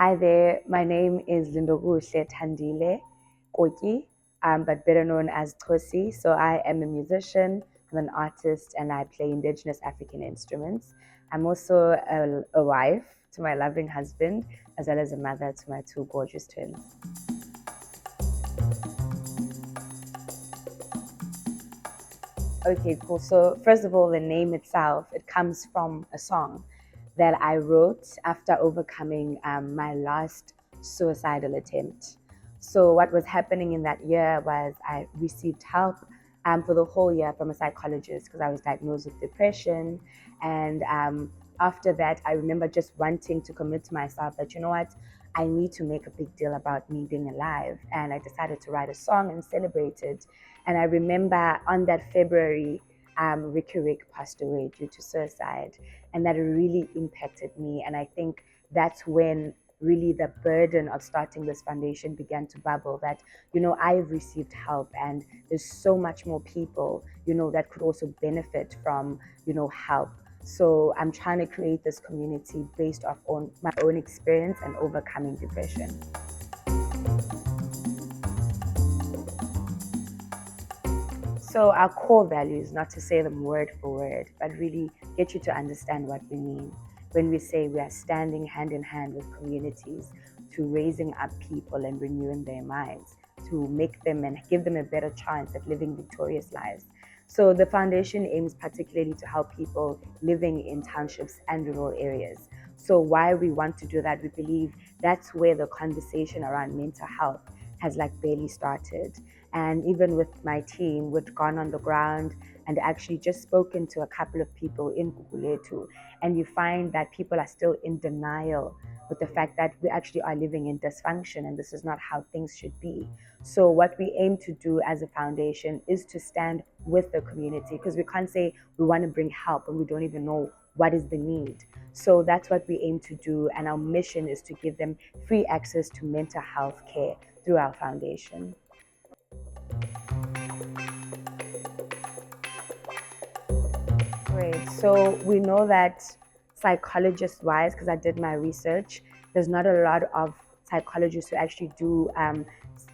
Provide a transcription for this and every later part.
Hi there, my name is Lindokuhle Thandile Koki, but better known as CHOSI. So I am a musician, I'm an artist, and I play indigenous African instruments. I'm also a wife to my loving husband, as well as a mother to my two gorgeous twins. Okay, cool. So first of all, the name itself, it comes from a song that I wrote after overcoming my last suicidal attempt. So what was happening in that year was I received help for the whole year from a psychologist because I was diagnosed with depression. And after that, I remember just wanting to commit to myself that, you know what, I need to make a big deal about me being alive. And I decided to write a song and celebrate it. And I remember on that February, Ricky Rick passed away due to suicide. And that really impacted me. And I think that's when really the burden of starting this foundation began to bubble that, you know, I've received help and there's so much more people, you know, that could also benefit from, you know, help. So I'm trying to create this community based off on my own experience and overcoming depression. So our core values, not to say them word for word, but really get you to understand what we mean when we say we are standing hand in hand with communities to raising up people and renewing their minds, to make them and give them a better chance at living victorious lives. So the foundation aims particularly to help people living in townships and rural areas. So why we want to do that, we believe that's where the conversation around mental health has like barely started. And even with my team, we've gone on the ground and actually just spoken to a couple of people in Guguletu. And you find that people are still in denial with the fact that we actually are living in dysfunction and this is not how things should be. So what we aim to do as a foundation is to stand with the community because we can't say we want to bring help and we don't even know what is the need. So that's what we aim to do. And our mission is to give them free access to mental health care through our foundation. Great. So we know that psychologist-wise, because I did my research, there's not a lot of psychologists who actually do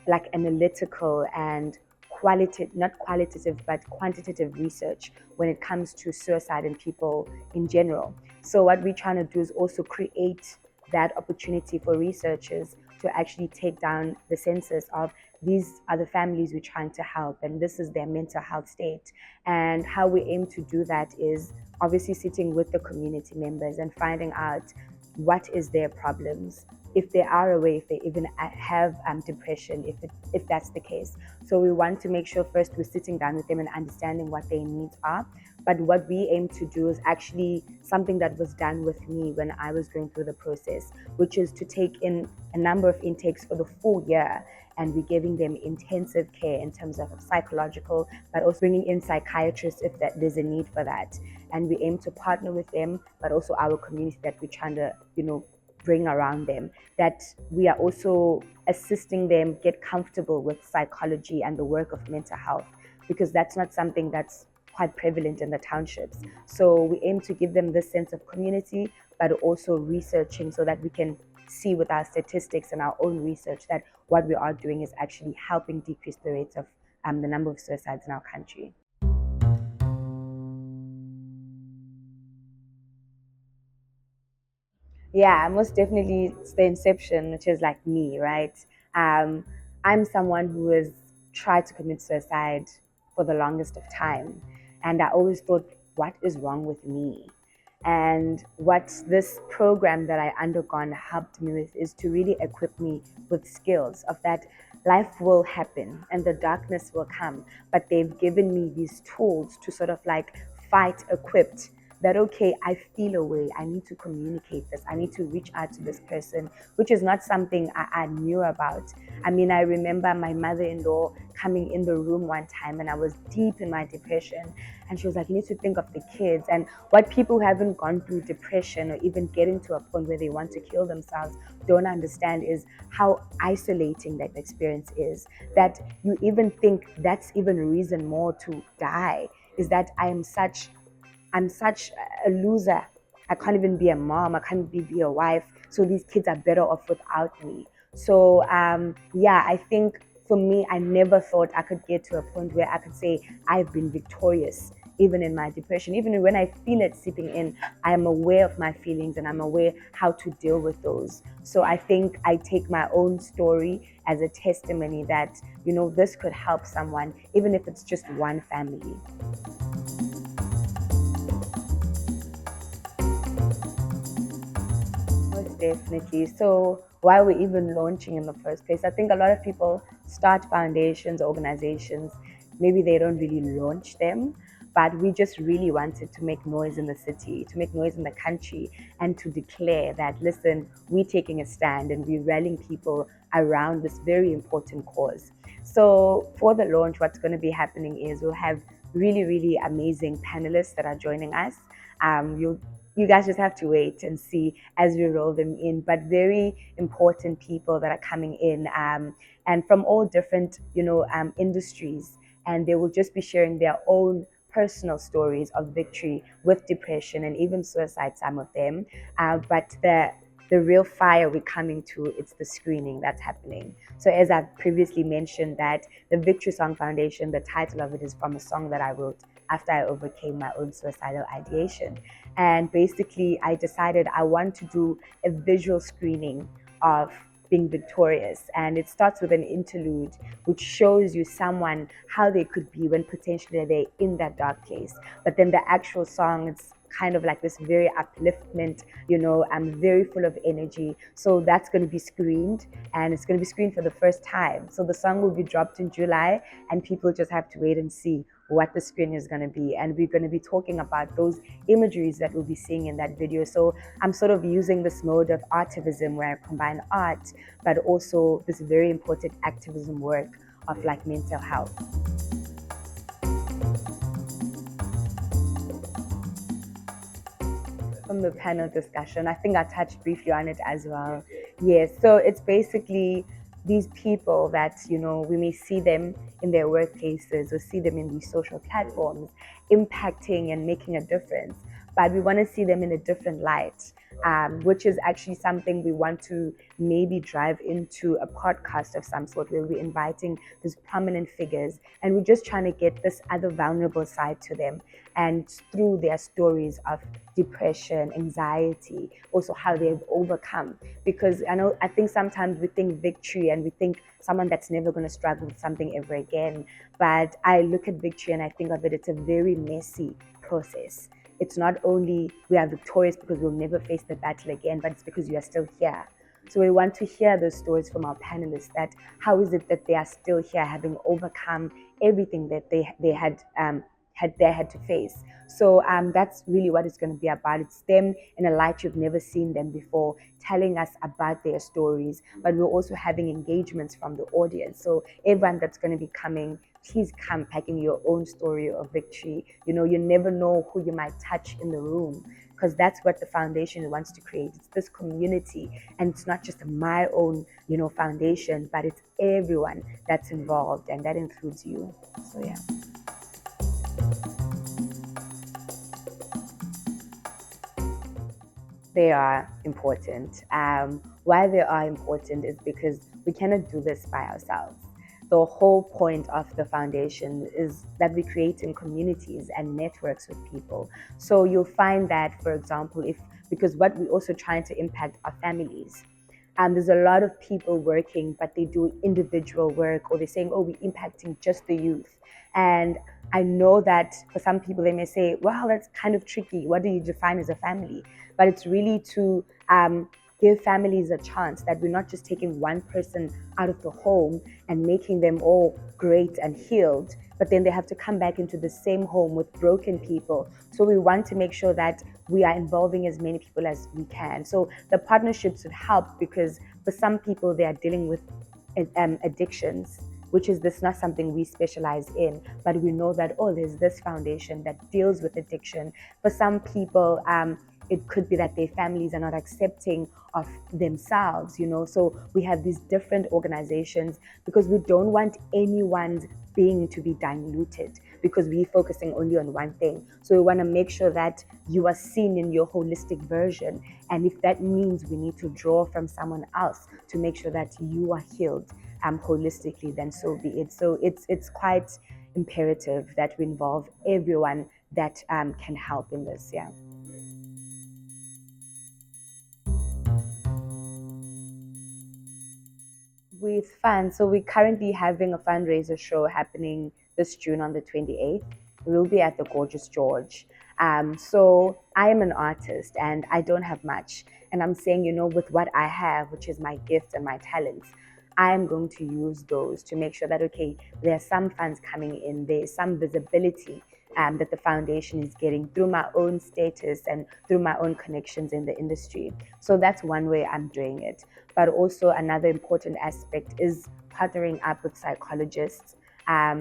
like analytical and qualitative, not qualitative, but quantitative research when it comes to suicide in people in general. So what we're trying to do is also create that opportunity for researchers to actually take down the census of these are the families we're trying to help and this is their mental health state. And how we aim to do that is obviously sitting with the community members and finding out what is their problems, if they are aware, if they even have depression, if that's the case. So we want to make sure first we're sitting down with them and understanding what their needs are. But what we aim to do is actually something that was done with me when I was going through the process, which is to take in a number of intakes for the full year. And we're giving them intensive care in terms of psychological, but also bringing in psychiatrists if there's a need for that. And we aim to partner with them, but also our community that we're trying to, you know, bring around them, that we are also assisting them get comfortable with psychology and the work of mental health, because that's not something that's quite prevalent in the townships. So we aim to give them this sense of community, but also researching so that we can see with our statistics and our own research that what we are doing is actually helping decrease the rates of the number of suicides in our country. Yeah, most definitely it's the inception, which is like me, right? Um, I'm someone who has tried to commit suicide for the longest of time. And I always thought, what is wrong with me? And what this program that I undergone helped me with is to really equip me with skills of that life will happen and the darkness will come. But they've given me these tools to sort of like fight equipped that, okay, I feel a way, I need to communicate this, I need to reach out to this person, which is not something I knew about. I mean, I remember my mother-in-law coming in the room one time and I was deep in my depression and she was like, you need to think of the kids. And what people who haven't gone through depression or even getting to a point where they want to kill themselves don't understand is how isolating that experience is, that you even think that's even a reason more to die, is that I'm such a loser. I can't even be a mom. I can't be a wife. So these kids are better off without me. So yeah, I think for me, I never thought I could get to a point where I could say I've been victorious, even in my depression. Even when I feel it seeping in, I am aware of my feelings and I'm aware how to deal with those. So I think I take my own story as a testimony that, this could help someone, even if it's just one family. Most definitely. So, why we're even launching in the first place, I think a lot of people start foundations, organizations, maybe they don't really launch them, but we just really wanted to make noise in the city, to make noise in the country, and to declare that, listen, we're taking a stand and we're rallying people around this very important cause. So, for the launch, what's going to be happening is we'll have really, really amazing panelists that are joining us. You guys just have to wait and see as we roll them in. But very important people that are coming in, and from all different, industries, and they will just be sharing their own personal stories of victory with depression and even suicide. Some of them, but the real fire we're coming to, it's the screening that's happening. So as I've previously mentioned, that the Victory Song Foundation, the title of it is from a song that I wrote after I overcame my own suicidal ideation. And basically, I decided I want to do a visual screening of being victorious. And it starts with an interlude, which shows you someone how they could be when potentially they're in that dark place. But then the actual song, it's kind of like this very upliftment, I'm very full of energy. So that's going to be screened, and it's going to be screened for the first time. So the song will be dropped in July, and people just have to wait and see what the screen is going to be. And we're going to be talking about those imageries that we'll be seeing in that video. So I'm sort of using this mode of artivism where I combine art, but also this very important activism work of like mental health. From the panel discussion, I think I touched briefly on it as well. Yes, so it's basically these people that, we may see them in their workplaces or see them in these social platforms impacting and making a difference, but we want to see them in a different light, which is actually something we want to maybe drive into a podcast of some sort where we're inviting these prominent figures and we're just trying to get this other vulnerable side to them, and through their stories of depression, anxiety, also how they've overcome. Because I think sometimes we think victory and we think someone that's never going to struggle with something ever again. But I look at victory and I think of it, it's a very messy process. It's not only we are victorious because we'll never face the battle again, but it's because you are still here. So we want to hear those stories from our panelists, that how is it that they are still here, having overcome everything that they had to face. So that's really what it's going to be about. It's them in a light you've never seen them before, telling us about their stories, but we're also having engagements from the audience. So everyone that's going to be coming, please come packing your own story of victory. You never know who you might touch in the room, because that's what the foundation wants to create. It's this community, and it's not just my own, foundation, but it's everyone that's involved, and that includes you. So yeah. They are important. Why they are important is because we cannot do this by ourselves. The whole point of the foundation is that we create in communities and networks with people. So you'll find that, for example, because what we're also trying to impact are families. There's a lot of people working, but they do individual work, or they're saying, oh, we're impacting just the youth. And I know that for some people, they may say, wow, that's kind of tricky. What do you define as a family? But it's really to give families a chance, that we're not just taking one person out of the home and making them all great and healed, but then they have to come back into the same home with broken people. So we want to make sure that we are involving as many people as we can. So the partnerships would help, because for some people, they are dealing with addictions, which is this not something we specialize in, but we know that, oh, there's this foundation that deals with addiction. For some people, it could be that their families are not accepting of themselves, So we have these different organizations, because we don't want anyone's being to be diluted. because we're focusing only on one thing. So we want to make sure that you are seen in your holistic version. And if that means we need to draw from someone else to make sure that you are healed holistically, then so be it. So it's quite imperative that we involve everyone that can help in this. Yeah. With fun, so we're currently having a fundraiser show happening this June on the 28th. We'll be at the Gorgeous George. So I am an artist and I don't have much. And I'm saying, with what I have, which is my gifts and my talents, I am going to use those to make sure that, okay, there are some funds coming in, there's some visibility that the foundation is getting through my own status and through my own connections in the industry. So that's one way I'm doing it. But also another important aspect is partnering up with psychologists.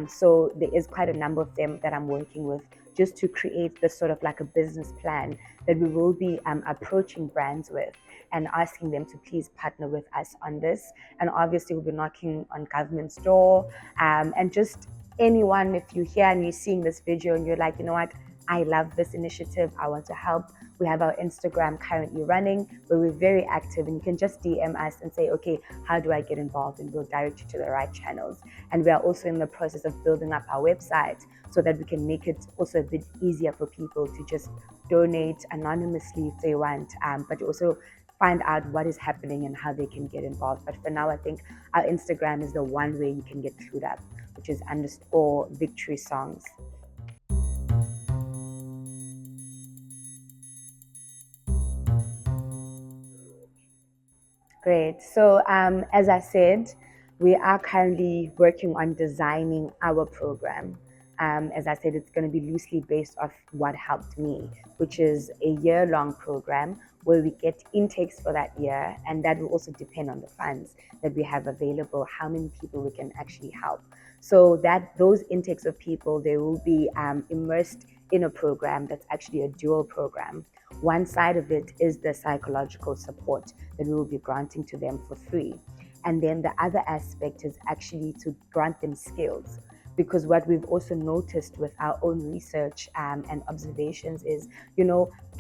So there is quite a number of them that I'm working with just to create this sort of like a business plan that we will be approaching brands with and asking them to please partner with us on this. And obviously we'll be knocking on government's door and just anyone, if you're here and you're seeing this video and you're like, you know what, I love this initiative, I want to help. We have our Instagram currently running where we're very active, and you can just DM us and say, okay, how do I get involved? And we'll direct you to the right channels. And we are also in the process of building up our website so that we can make it also a bit easier for people to just donate anonymously if they want, but also find out what is happening and how they can get involved. But for now, I think our Instagram is the one way you can get clued up, which is _victory songs. Great. So, as I said, we are currently working on designing our program. As I said, it's going to be loosely based off what helped me, which is a year-long program where we get intakes for that year, and that will also depend on the funds that we have available, how many people we can actually help. So that those intakes of people, they will be immersed in a program that's actually a dual program. One side of it is the psychological support that we will be granting to them for free. And then the other aspect is actually to grant them skills. Because what we've also noticed with our own research and observations is,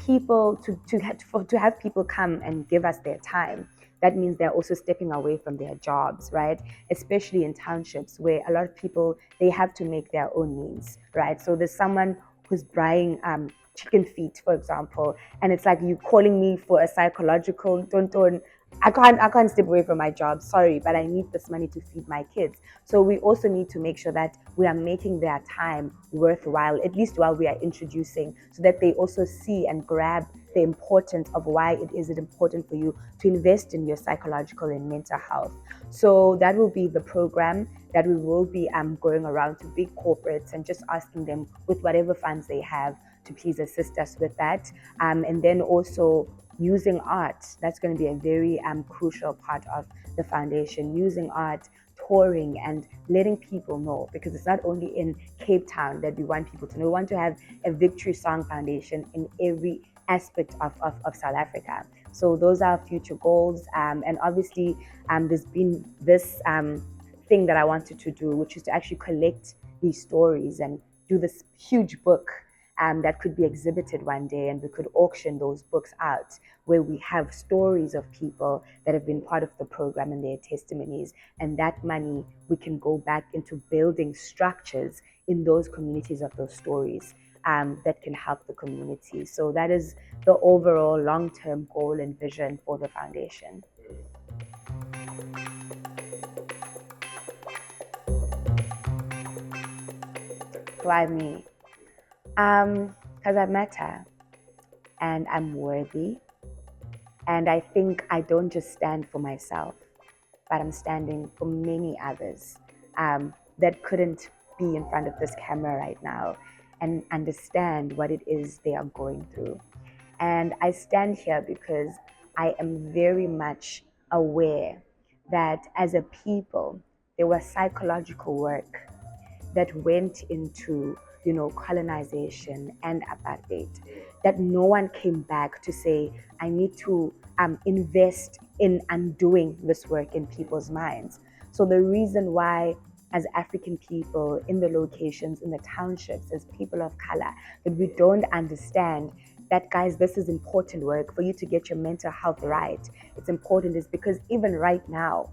people to have people come and give us their time. That means they're also stepping away from their jobs, right? Especially in townships where a lot of people, they have to make their own means, right? So there's someone who's buying chicken feet, for example, and it's like you calling me for a psychological don't. I can't step away from my job, sorry, but I need this money to feed my kids. So we also need to make sure that we are making their time worthwhile, at least while we are introducing, so that they also see and grab the importance of why it is important for you to invest in your psychological and mental health. So that will be the program that we will be going around to big corporates and just asking them with whatever funds they have to please assist us with that. And then also using art. That's going to be a very crucial part of the foundation, using art, touring, and letting people know, because it's not only in Cape Town that we want people to know. We want to have a Victory Song Foundation in every aspect of South Africa. So those are future goals. And obviously, there's been this thing that I wanted to do, which is to actually collect these stories and do this huge book that could be exhibited one day, and we could auction those books out where we have stories of people that have been part of the program and their testimonies. And that money, we can go back into building structures in those communities of those stories that can help the community. So that is the overall long-term goal and vision for the foundation. Why me? Because I matter and I'm worthy. And I think I don't just stand for myself, but I'm standing for many others that couldn't be in front of this camera right now and understand what it is they are going through. And I stand here because I am very much aware that as a people, there was psychological work that went into colonization and apartheid, that no one came back to say, I need to invest in undoing this work in people's minds. So the reason why as African people in the locations, in the townships, as people of color, that we don't understand that, guys, this is important work for you to get your mental health right. It's important is because even right now,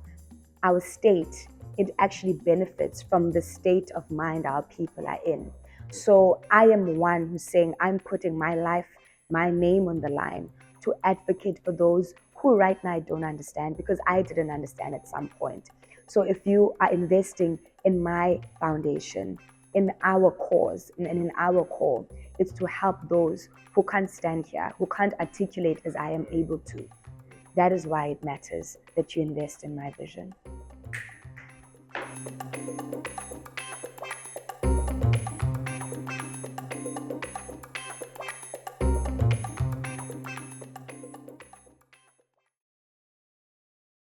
our state, it actually benefits from the state of mind our people are in. So I am one who's saying I'm putting my life, my name on the line to advocate for those who right now don't understand, because I didn't understand at some point. So if you are investing in my foundation, in our cause, and in our call, it's to help those who can't stand here, who can't articulate as I am able to. That is why it matters that you invest in my vision.